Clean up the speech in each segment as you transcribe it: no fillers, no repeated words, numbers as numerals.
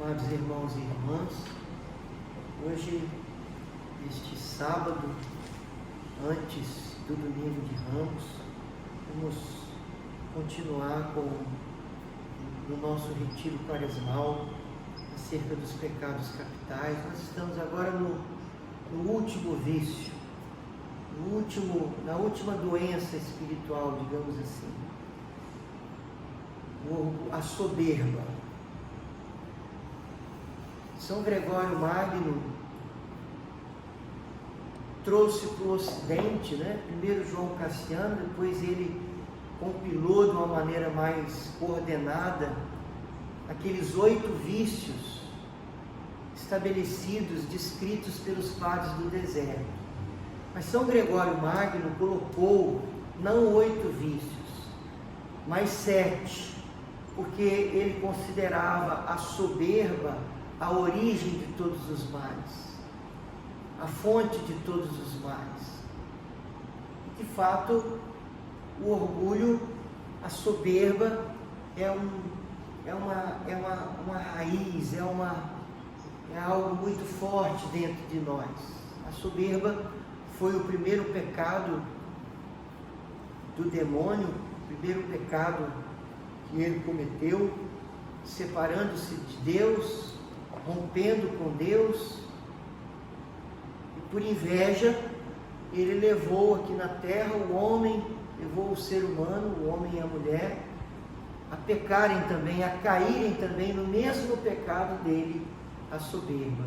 Amados irmãos e irmãs, hoje, este sábado, antes do Domingo de Ramos, vamos continuar com o nosso retiro quaresmal acerca dos pecados capitais. Nós estamos agora no último vício, na última doença espiritual, digamos assim, a soberba. São Gregório Magno trouxe para o Ocidente, primeiro João Cassiano, depois ele compilou de uma maneira mais coordenada aqueles 8 vícios estabelecidos, descritos pelos padres do deserto. Mas São Gregório Magno colocou não 8 vícios, mas 7, porque ele considerava a soberba a origem de todos os males, a fonte de todos os males. De fato, o orgulho, a soberba é uma raiz, é algo muito forte dentro de nós. A soberba foi o primeiro pecado do demônio, o primeiro pecado que ele cometeu, separando-se de Deus, rompendo com Deus, e por inveja ele levou aqui na terra o homem, levou o ser humano, o homem e a mulher, a pecarem também, a caírem também no mesmo pecado dele, a soberba.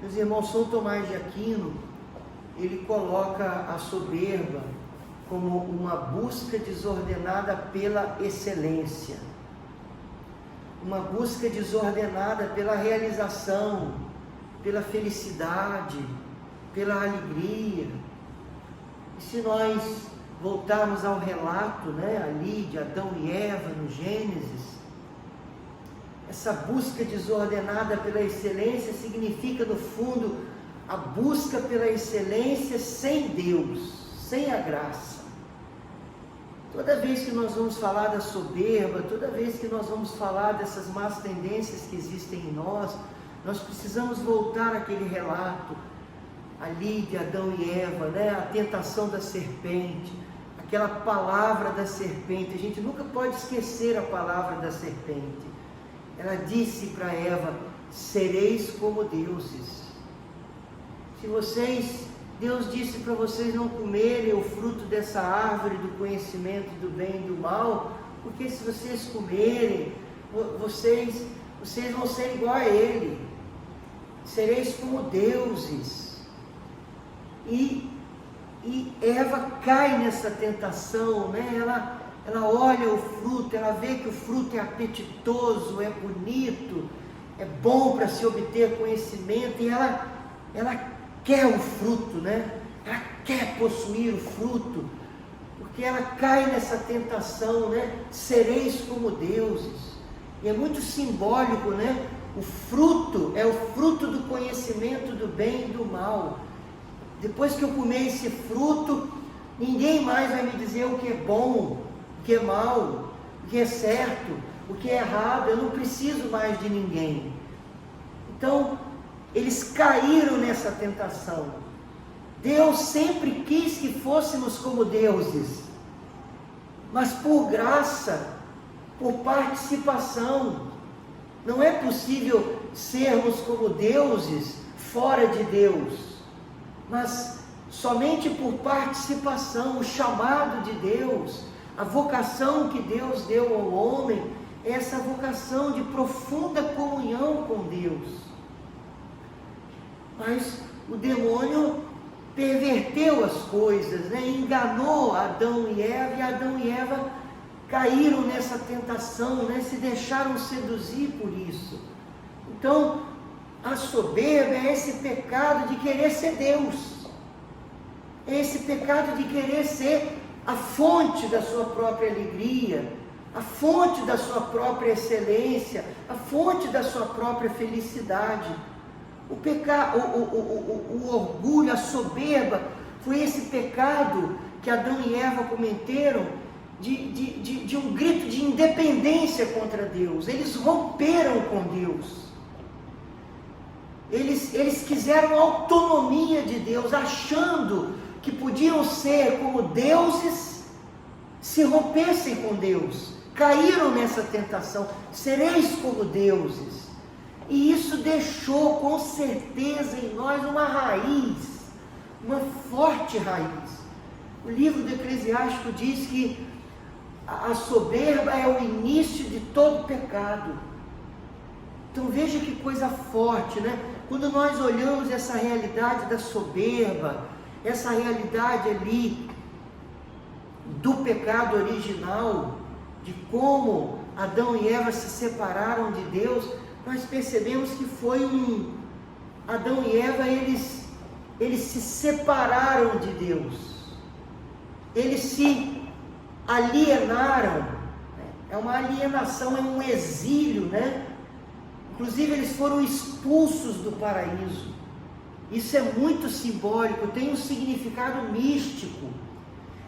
Meus irmãos, São Tomás de Aquino, ele coloca a soberba como uma busca desordenada pela excelência, uma busca desordenada pela realização, pela felicidade, pela alegria. E se nós voltarmos ao relato, ali de Adão e Eva no Gênesis, essa busca desordenada pela excelência significa, no fundo, a busca pela excelência sem Deus, sem a graça. Toda vez que nós vamos falar da soberba, toda vez que nós vamos falar dessas más tendências que existem em nós, nós precisamos voltar àquele relato ali de Adão e Eva, a tentação da serpente, aquela palavra da serpente. A gente nunca pode esquecer a palavra da serpente. Ela disse para Eva: sereis como deuses. Deus disse para vocês não comerem o fruto dessa árvore do conhecimento do bem e do mal, porque se vocês comerem, vocês vão ser igual a Ele, sereis como deuses. E Eva cai nessa tentação, ela olha o fruto, ela vê que o fruto é apetitoso, é bonito, é bom para se obter conhecimento, e ela quer o fruto, ela quer possuir o fruto, porque ela cai nessa tentação, sereis como deuses. E é muito simbólico, o fruto é o fruto do conhecimento do bem e do mal. Depois que eu comer esse fruto, ninguém mais vai me dizer o que é bom, o que é mal, o que é certo, o que é errado. Eu não preciso mais de ninguém. Então, eles caíram nessa tentação. Deus sempre quis que fôssemos como deuses, mas por graça, por participação. Não é possível sermos como deuses fora de Deus, mas somente por participação. O chamado de Deus, a vocação que Deus deu ao homem, é essa vocação de profunda comunhão com Deus. Mas o demônio perverteu as coisas, enganou Adão e Adão e Eva caíram nessa tentação, se deixaram seduzir por isso. Então, a soberba é esse pecado de querer ser Deus, é esse pecado de querer ser a fonte da sua própria alegria, a fonte da sua própria excelência, a fonte da sua própria felicidade. O orgulho, a soberba, foi esse pecado que Adão e Eva cometeram, de um grito de independência contra Deus. Eles romperam com Deus. Eles quiseram autonomia de Deus, achando que podiam ser como deuses se rompessem com Deus. Caíram nessa tentação, sereis como deuses. E isso deixou com certeza em nós uma raiz, uma forte raiz. O livro do Eclesiástico diz que a soberba é o início de todo pecado. Então veja que coisa forte, né? Quando nós olhamos essa realidade da soberba, essa realidade ali do pecado original, de como Adão e Eva se separaram de Deus, nós percebemos que foi Adão e Eva, eles se separaram de Deus, eles se alienaram, é uma alienação, é um exílio, né? Inclusive eles foram expulsos do paraíso. Isso é muito simbólico, tem um significado místico.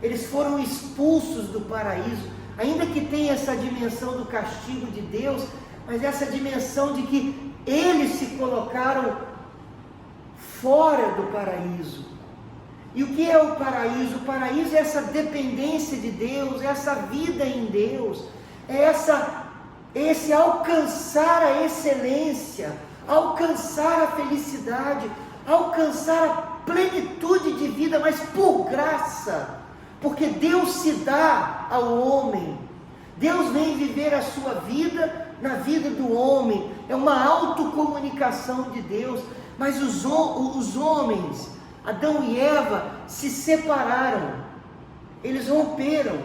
Eles foram expulsos do paraíso, ainda que tenha essa dimensão do castigo de Deus, mas essa dimensão de que eles se colocaram fora do paraíso. E o que é o paraíso? O paraíso é essa dependência de Deus, é essa vida em Deus, é esse alcançar a excelência, alcançar a felicidade, alcançar a plenitude de vida, mas por graça, porque Deus se dá ao homem. Deus vem viver a sua vida na vida do homem, é uma autocomunicação de Deus, mas os homens, Adão e Eva, se separaram, eles romperam,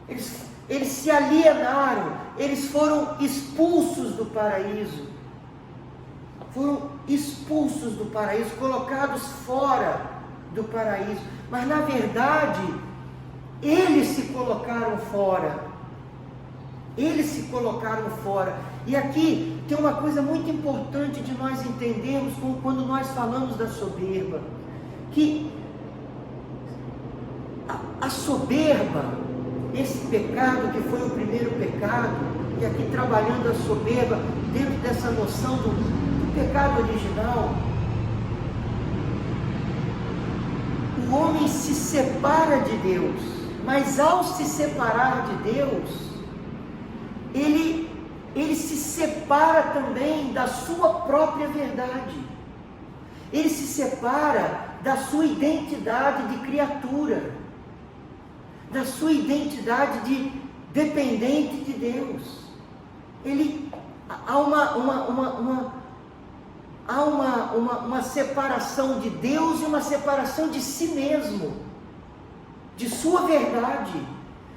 eles se alienaram, eles foram expulsos do paraíso, colocados fora do paraíso, mas na verdade, eles se colocaram fora, e aqui tem uma coisa muito importante de nós entendermos quando nós falamos da soberba, que a soberba, esse pecado que foi o primeiro pecado, e aqui trabalhando a soberba dentro dessa noção do pecado original, o homem se separa de Deus, mas ao se separar de Deus, ele se separa também da sua própria verdade, ele se separa da sua identidade de criatura, da sua identidade de dependente de Deus. Há uma separação de Deus e uma separação de si mesmo, de sua verdade,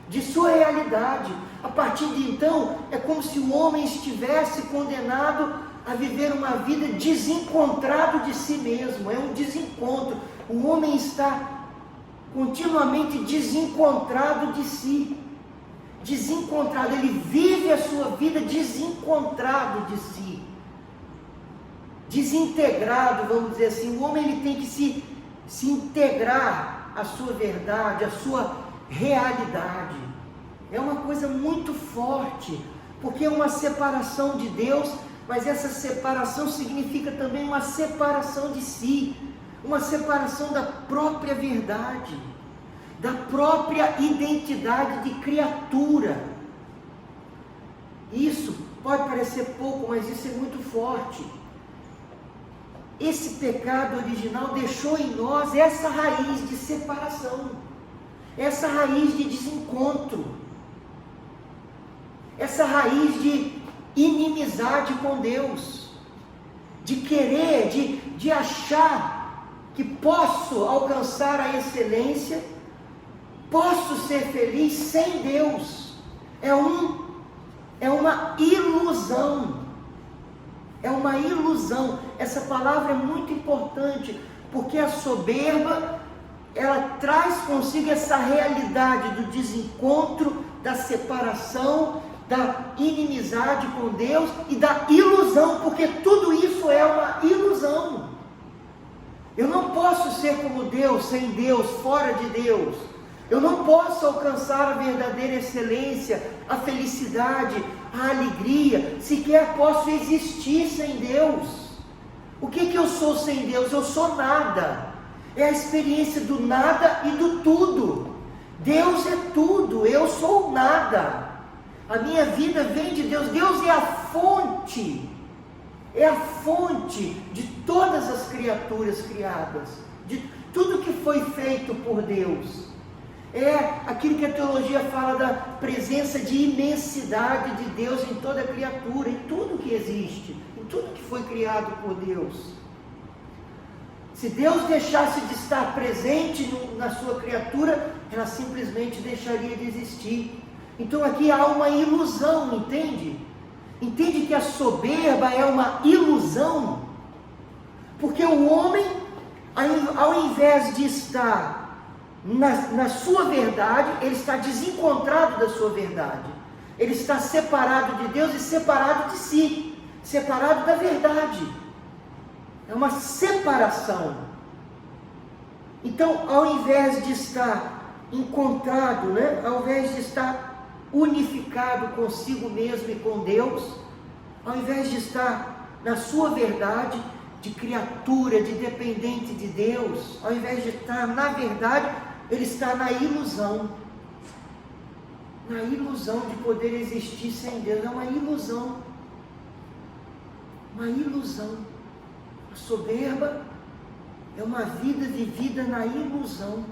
de sua realidade. A partir de então, é como se o homem estivesse condenado a viver uma vida desencontrado de si mesmo. É um desencontro. O homem está continuamente desencontrado de si. Desencontrado. Ele vive a sua vida desencontrado de si. Desintegrado, vamos dizer assim. O homem ele tem que se integrar à sua verdade, à sua realidade. É uma coisa muito forte, porque é uma separação de Deus, mas essa separação significa também uma separação de si, uma separação da própria verdade, da própria identidade de criatura. Isso pode parecer pouco, mas isso é muito forte. Esse pecado original deixou em nós essa raiz de separação, essa raiz de desencontro, essa raiz de inimizade com Deus, de querer, de achar que posso alcançar a excelência, posso ser feliz sem Deus. É uma ilusão. É uma ilusão. Essa palavra é muito importante, porque a soberba, ela traz consigo essa realidade do desencontro, da separação, da inimizade com Deus e da ilusão, porque tudo isso é uma ilusão. Eu não posso ser como Deus, sem Deus, fora de Deus. Eu não posso alcançar a verdadeira excelência, a felicidade, a alegria, sequer posso existir sem Deus. O que eu sou sem Deus? Eu sou nada. É a experiência do nada e do tudo. Deus é tudo, eu sou nada. A minha vida vem de Deus. Deus é a fonte de todas as criaturas criadas, de tudo que foi feito por Deus. É aquilo que a teologia fala da presença de imensidade de Deus em toda a criatura, em tudo que existe, em tudo que foi criado por Deus. Se Deus deixasse de estar presente na sua criatura, ela simplesmente deixaria de existir. Então aqui há uma ilusão, entende? Entende que a soberba é uma ilusão? Porque o homem, ao invés de estar na sua verdade, ele está desencontrado da sua verdade. Ele está separado de Deus e separado de si, separado da verdade. É uma separação. Então, ao invés de estar encontrado, ao invés de estar unificado consigo mesmo e com Deus, ao invés de estar na sua verdade, de criatura, de dependente de Deus, ao invés de estar na verdade, ele está na ilusão de poder existir sem Deus. É uma ilusão, a soberba é uma vida vivida na ilusão.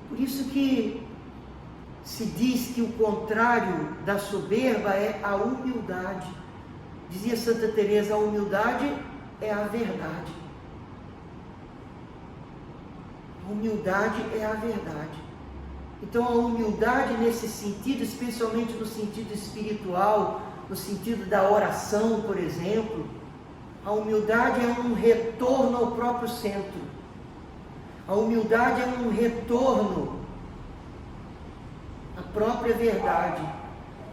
Por isso que se diz que o contrário da soberba é a humildade. Dizia Santa Teresa, a humildade é a verdade. A humildade é a verdade. Então a humildade nesse sentido, especialmente no sentido espiritual, no sentido da oração, por exemplo, a humildade é um retorno ao próprio centro. A humildade é um retorno à própria verdade.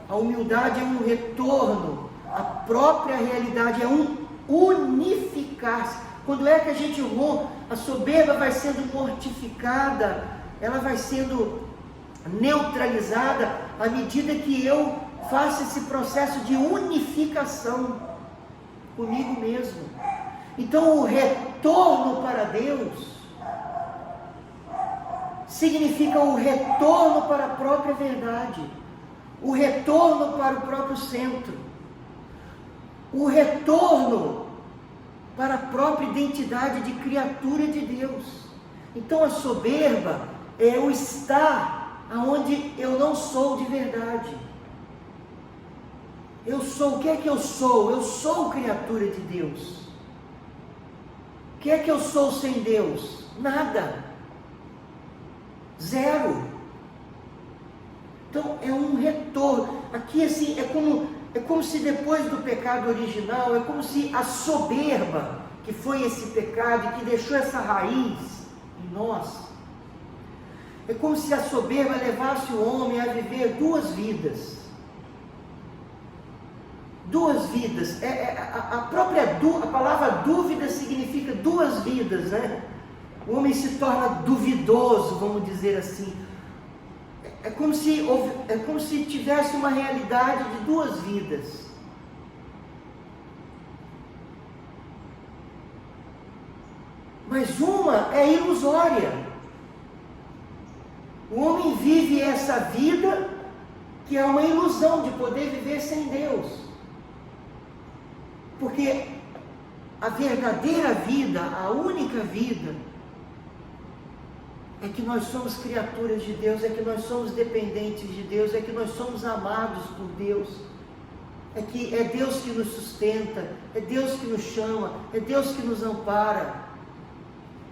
A humildade é um retorno à própria realidade, é um unificar-se. Quando é que a gente a soberba vai sendo mortificada, ela vai sendo neutralizada à medida que eu faço esse processo de unificação comigo mesmo. Então o retorno para Deus significa o retorno para a própria verdade, o retorno para o próprio centro, o retorno para a própria identidade de criatura de Deus. Então a soberba é o estar aonde eu não sou de verdade. Eu sou, o que é que eu sou? Eu sou criatura de Deus. O que é que eu sou sem Deus? Nada. Zero. Então é um retorno. Aqui assim, é como se depois do pecado original, é como se a soberba, que foi esse pecado, que deixou essa raiz em nós, é como se a soberba levasse o homem a viver duas vidas. Duas vidas. A palavra dúvida significa duas vidas, né? O homem se torna duvidoso, vamos dizer assim. É como se tivesse uma realidade de duas vidas. Mas uma é ilusória. O homem vive essa vida que é uma ilusão de poder viver sem Deus. Porque a verdadeira vida, a única vida, é que nós somos criaturas de Deus, é que nós somos dependentes de Deus, é que nós somos amados por Deus, é que é Deus que nos sustenta, é Deus que nos chama, é Deus que nos ampara.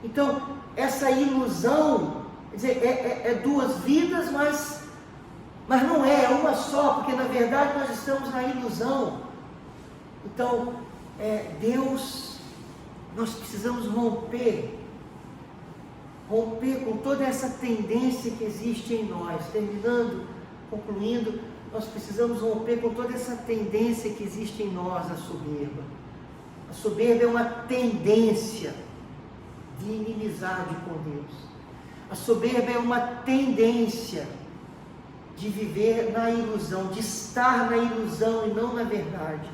Então, essa ilusão, quer dizer, é duas vidas, mas não é uma só, porque na verdade nós estamos na ilusão. Então, Deus, nós precisamos romper com toda essa tendência que existe em nós. Concluindo, nós precisamos romper com toda essa tendência que existe em nós, a soberba. A soberba é uma tendência de inimizade com Deus. A soberba é uma tendência de viver na ilusão, de estar na ilusão e não na verdade.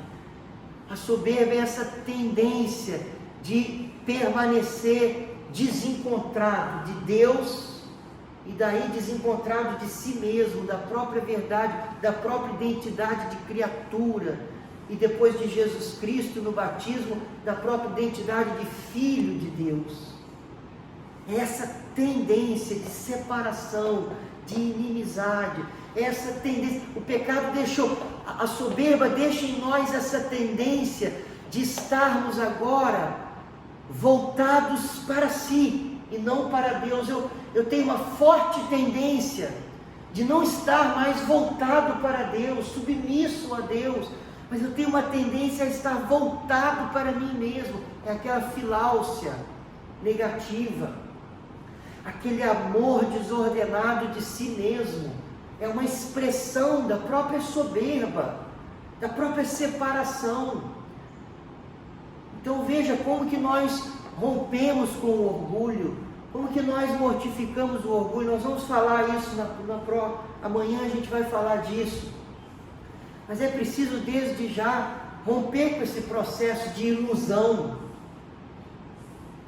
A soberba é essa tendência de permanecer desencontrado de Deus e daí desencontrado de si mesmo, da própria verdade, da própria identidade de criatura, e depois de Jesus Cristo no batismo, da própria identidade de filho de Deus. Essa tendência de separação, de inimizade, essa tendência, o pecado deixou, a soberba deixa em nós essa tendência de estarmos agora voltados para si e não para Deus. Eu tenho uma forte tendência de não estar mais voltado para Deus, submisso a Deus, mas eu tenho uma tendência a estar voltado para mim mesmo. É aquela filáusia negativa, aquele amor desordenado de si mesmo, é uma expressão da própria soberba, da própria separação. Então veja como que nós rompemos com o orgulho, como que nós mortificamos o orgulho. Nós vamos falar isso amanhã, a gente vai falar disso. Mas é preciso desde já romper com esse processo de ilusão,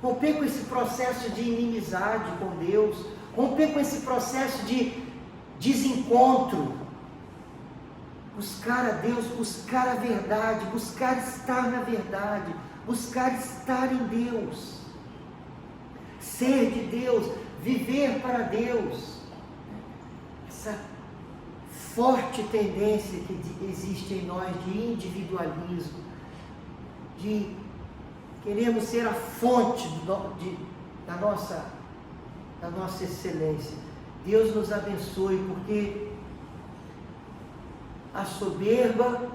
romper com esse processo de inimizade com Deus, romper com esse processo de desencontro, buscar a Deus, buscar a verdade, buscar estar na verdade, buscar estar em Deus, ser de Deus, viver para Deus. Essa forte tendência que existe em nós de individualismo, de queremos ser a fonte da nossa excelência. Deus nos abençoe, porque a soberba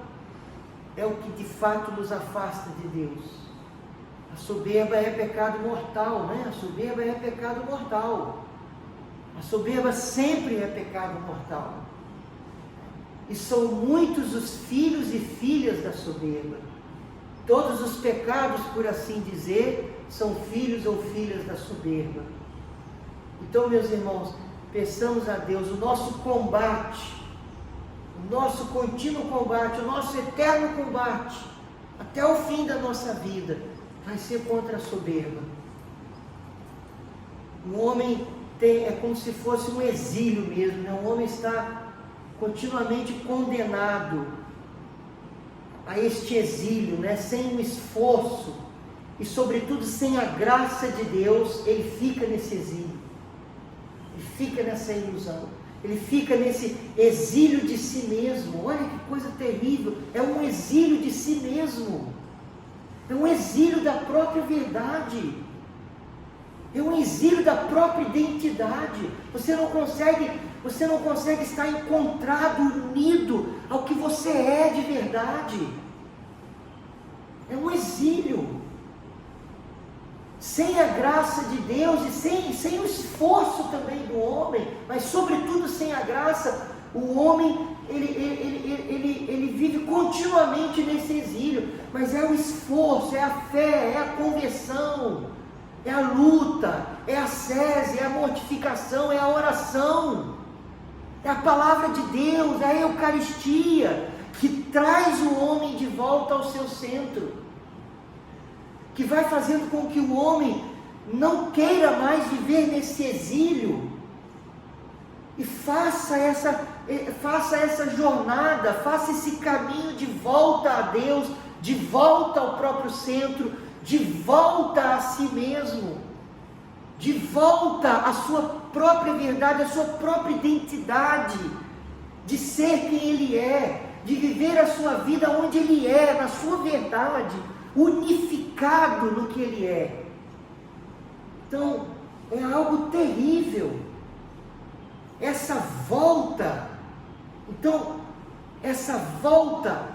é o que de fato nos afasta de Deus. A soberba é pecado mortal, né? A soberba é pecado mortal. A soberba sempre é pecado mortal. E são muitos os filhos e filhas da soberba. Todos os pecados, por assim dizer, são filhos ou filhas da soberba. Então, meus irmãos, peçamos a Deus, o nosso combate, o nosso contínuo combate, o nosso eterno combate, até o fim da nossa vida, vai ser contra a soberba. O homem é como se fosse um exílio mesmo, né? O homem está continuamente condenado a este exílio, né? Sem um esforço e sobretudo sem a graça de Deus, ele fica nesse exílio, ele fica nessa ilusão, ele fica nesse exílio de si mesmo. Olha que coisa terrível, é um exílio de si mesmo, é um exílio da própria verdade, é um exílio da própria identidade. Você não consegue estar encontrado, unido ao que você é de verdade. É um exílio. Sem a graça de Deus e sem o esforço também do homem, mas sobretudo sem a graça, o homem ele vive continuamente nesse exílio. Mas é o esforço, é a fé, é a conversão, é a luta, é a sese, é a mortificação, é a oração, é a palavra de Deus, é a Eucaristia, que traz o homem de volta ao seu centro, que vai fazendo com que o homem não queira mais viver nesse exílio, e faça essa jornada, faça esse caminho de volta a Deus, de volta ao próprio centro, de volta a si mesmo, de volta à sua própria verdade, à sua própria identidade, de ser quem ele é, de viver a sua vida onde ele é, na sua verdade, unificado no que ele é. Então, é algo terrível, essa volta. Então, essa volta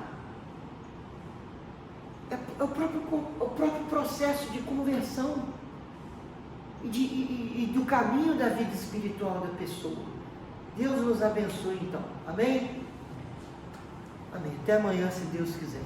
é o próprio processo de conversão e do caminho da vida espiritual da pessoa. Deus nos abençoe então, amém? Amém, até amanhã se Deus quiser.